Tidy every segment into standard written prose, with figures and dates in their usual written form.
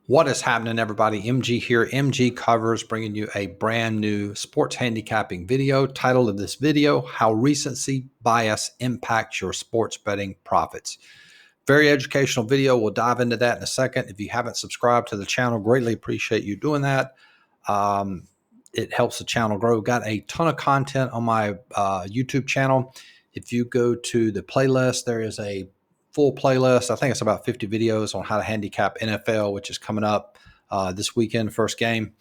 What is happening, everybody? MG here, MGCovers, bringing you a brand new sports handicapping video. Title of this video, How Recency Bias Impacts Your Sports Betting Profits. Very educational video. We'll dive into that in a second. If you haven't subscribed to the channel, greatly appreciate you doing that. It helps the channel grow. Got a ton of content on my YouTube channel. If you go to the playlist, there is a full playlist. I think it's about 50 videos on how to handicap NFL, which is coming up this weekend, first game.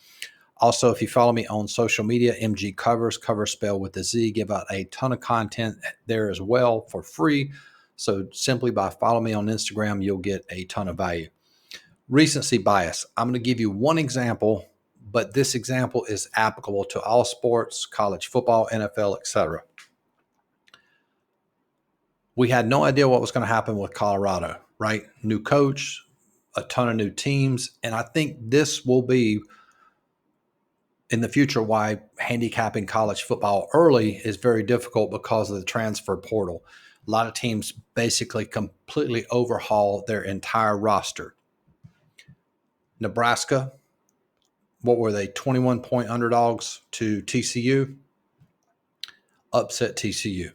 Also, if you follow me on social media, MGCovers, cover spelled with a Z, give out a ton of content there as well for free. So simply by following me on Instagram, you'll get a ton of value. Recency bias. I'm going to give you one example, but this example is applicable to all sports, college football, NFL, etc. We had no idea what was going to happen with Colorado, right? New coach, a ton of new teams. And I think this will be in the future why handicapping college football early is very difficult because of the transfer portal. A lot of teams basically completely overhaul their entire roster. Nebraska, what were they? 21-point underdogs to TCU. Upset TCU.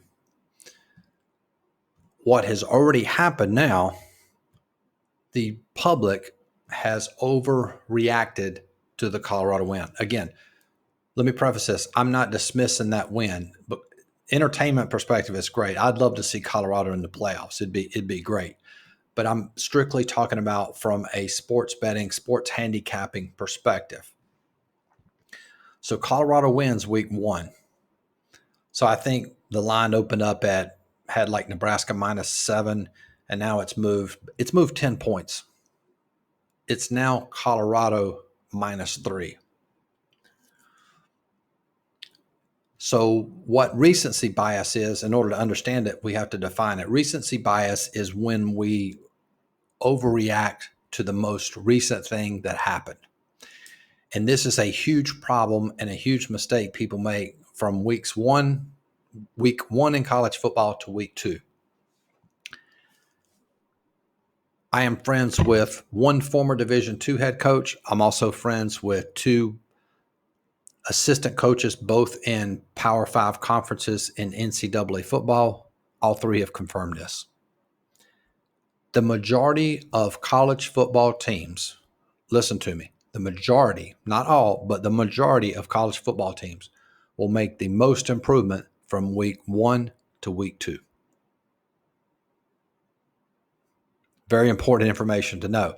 What has already happened now, the public has overreacted to the Colorado win. Again, let me preface this. I'm not dismissing that win, but entertainment perspective is great. I'd love to see Colorado in the playoffs. It'd be great. But I'm strictly talking about from a sports betting, sports handicapping perspective. So Colorado wins week 1. So I think the line opened up had like Nebraska -7, and now it's moved 10 points. It's now Colorado -3. So what recency bias is, in order to understand it, we have to define it. Recency bias is when we overreact to the most recent thing that happened. And this is a huge problem and a huge mistake people make from week one in college football to week 2. I am friends with one former Division II head coach. I'm also friends with 2 assistant coaches, both in Power 5 conferences in NCAA football. All 3 have confirmed this. The majority of college football teams, listen to me, the majority, not all, but the majority of college football teams will make the most improvement from week 1 to week 2. Very important information to know.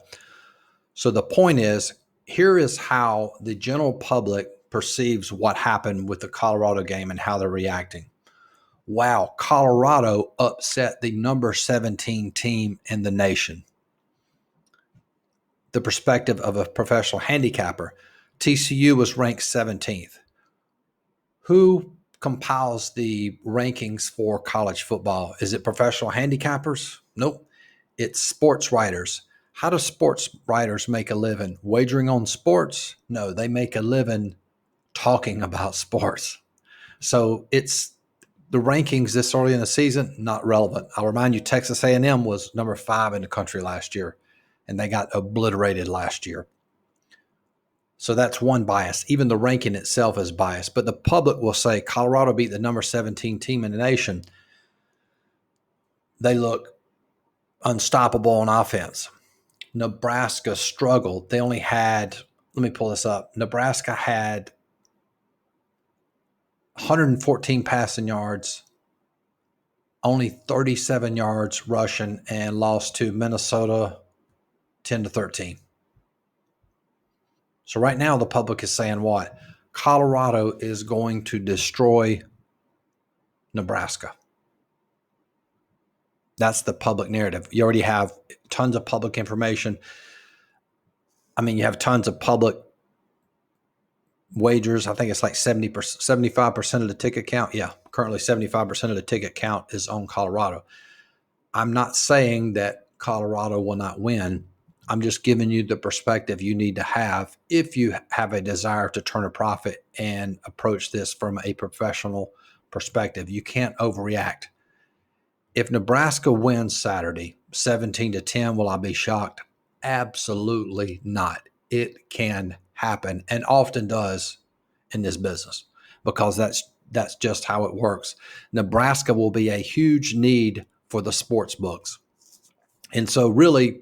So the point is, here is how the general public perceives what happened with the Colorado game and how they're reacting. Wow, Colorado upset the number 17 team in the nation. The perspective of a professional handicapper, TCU was ranked 17th. Who compiles the rankings for college football? Is it professional handicappers? Nope. It's sports writers. How do sports writers make a living? Wagering on sports? No, they make a living talking about sports. So it's the rankings this early in the season, not relevant. I'll remind you, Texas A&M was number 5 in the country last year, and they got obliterated last year. So that's one bias. Even the ranking itself is biased. But the public will say Colorado beat the number 17 team in the nation. They look unstoppable on offense. Nebraska struggled. They only had, let me pull this up. Nebraska had 114 passing yards, only 37 yards rushing, and lost to Minnesota 10-13. So right now the public is saying what? Colorado is going to destroy Nebraska. That's the public narrative. You already have tons of public information. I mean, you have tons of public wagers. I think it's like 75% of the ticket count. Yeah, currently 75% of the ticket count is on Colorado. I'm not saying that Colorado will not win. I'm just giving you the perspective you need to have if you have a desire to turn a profit and approach this from a professional perspective. You can't overreact. If Nebraska wins Saturday 17-10, will I be shocked? Absolutely not. It can happen and often does in this business because that's just how it works. Nebraska will be a huge need for the sports books. And so really,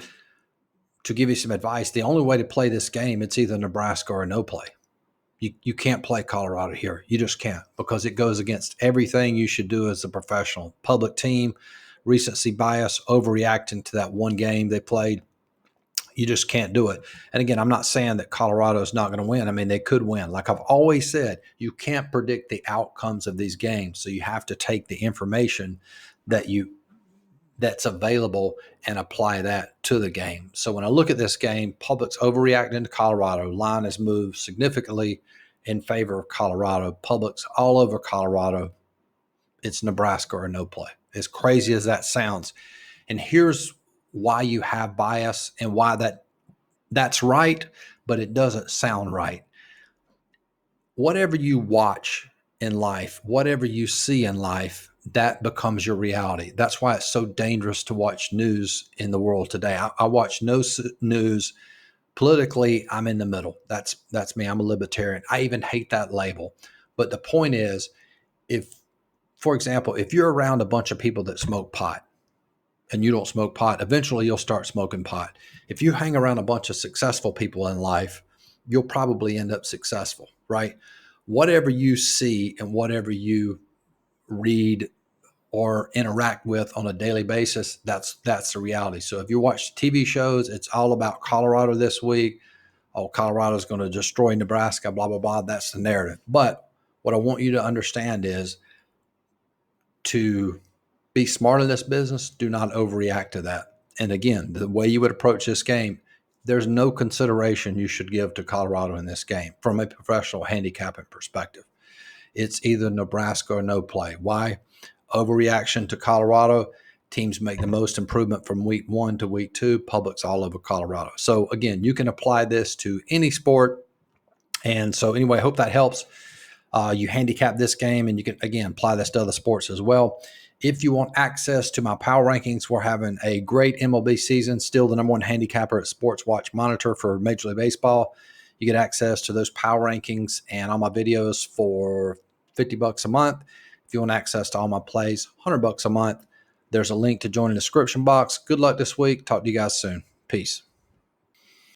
to give you some advice, the only way to play this game, it's either Nebraska or no play. You can't play Colorado here. You just can't, because it goes against everything you should do as a professional. Public team, recency bias, overreacting to that one game they played. You just can't do it. And again, I'm not saying that Colorado is not going to win. I mean, they could win. Like I've always said, you can't predict the outcomes of these games. So you have to take the information that's available and apply that to the game. So when I look at this game, public's overreacting to Colorado. Line has moved significantly in favor of Colorado. Public's all over Colorado. It's Nebraska or no play. As crazy as that sounds. And here's why you have bias and why that's right, but it doesn't sound right. Whatever you watch in life, whatever you see in life, that becomes your reality. That's why it's so dangerous to watch news in the world today. I watch no news. Politically, I'm in the middle. That's me. I'm a libertarian. I even hate that label. But the point is, for example, if you're around a bunch of people that smoke pot and you don't smoke pot, eventually you'll start smoking pot. If you hang around a bunch of successful people in life, you'll probably end up successful, right? Whatever you see and whatever you read or interact with on a daily basis, that's the reality. So if you watch TV shows, it's all about Colorado this week. Oh, Colorado's going to destroy Nebraska, blah, blah, blah. That's the narrative. But what I want you to understand is to be smart in this business, do not overreact to that. And again, the way you would approach this game, there's no consideration you should give to Colorado in this game from a professional handicapping perspective. It's either Nebraska or no play. Why? Overreaction to Colorado. Teams make the most improvement from week 1 to week 2. Public's all over Colorado. So again, you can apply this to any sport. And so anyway, I hope that helps. You handicap this game, and you can, again, apply this to other sports as well. If you want access to my power rankings, we're having a great MLB season, still the #1 handicapper at Sports Watch Monitor for Major League Baseball. You get access to those power rankings and all my videos for $50 a month. If you want access to all my plays, $100 a month. There's a link to join in the description box. Good luck this week. Talk to you guys soon. Peace.